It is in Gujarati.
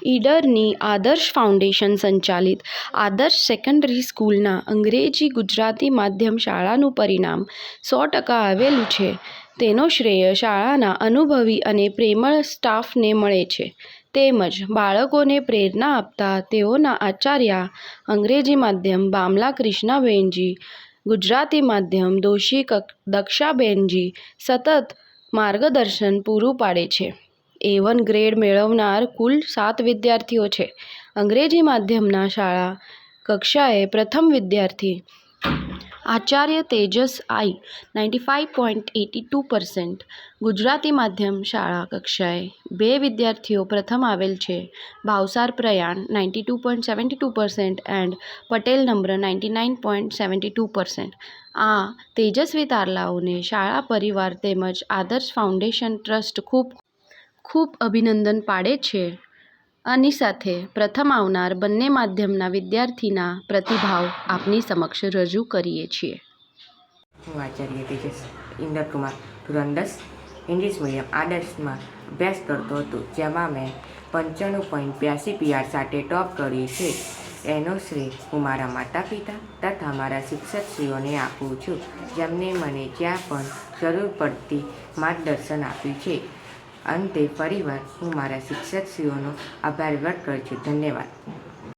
ઈડરની આદર્શ ફાઉન્ડેશન સંચાલિત આદર્શ સેકન્ડરી સ્કૂલના અંગ્રેજી ગુજરાતી માધ્યમ શાળાનું પરિણામ 100% આવેલું છે તેનો શ્રેય શાળાના અનુભવી અને પ્રેમળ સ્ટાફને મળે છે, તેમજ બાળકોને પ્રેરણા આપતા તેઓના આચાર્ય અંગ્રેજી માધ્યમ બામલા કૃષ્ણાબેનજી, ગુજરાતી માધ્યમ દોશી દક્ષાબેનજી સતત માર્ગદર્શન પૂરું પાડે છે. A1 ગ્રેડ મેળવનાર કુલ 7 વિદ્યાર્થીઓ છે. અંગ્રેજી માધ્યમના શાળા કક્ષાએ પ્રથમ વિદ્યાર્થી આચાર્ય તેજસ આઈ 95.82%, ગુજરાતી માધ્યમ શાળા કક્ષાએ 2 વિદ્યાર્થીઓ પ્રથમ આવેલ છે, ભાવસાર પ્રયાણ 92.72% એન્ડ પટેલ નમ્ર 99.72%. આ તેજસ્વી તારલાઓને શાળા પરિવાર તેમજ આદર્શ ફાઉન્ડેશન ટ્રસ્ટ ખૂબ અભિનંદન પાડે છે. આની સાથે પ્રથમ આવનાર બંને માધ્યમના વિદ્યાર્થીના પ્રતિભાવ આપની સમક્ષ રજૂ કરીએ છીએ. હું આચાર્ય તેજસ ઇન્દ્રકુમાર ધોરણ 10 ઇંગ્લિશ મીડિયમ આદર્શમાં અભ્યાસ કરતો હતો, જેમાં મેં 95.82 PR સાથે ટોપ કર્યું છે. એનો શ્રેય હું મારા માતા પિતા તથા મારા શિક્ષકશ્રીઓને આપું છું, જેમને મને જ્યાં પણ જરૂર પડતી માર્ગદર્શન આપ્યું છે. અંતે ફરીવાર હું મારા શિક્ષકશ્રીઓનો આભાર વ્યક્ત કરું છું. ધન્યવાદ.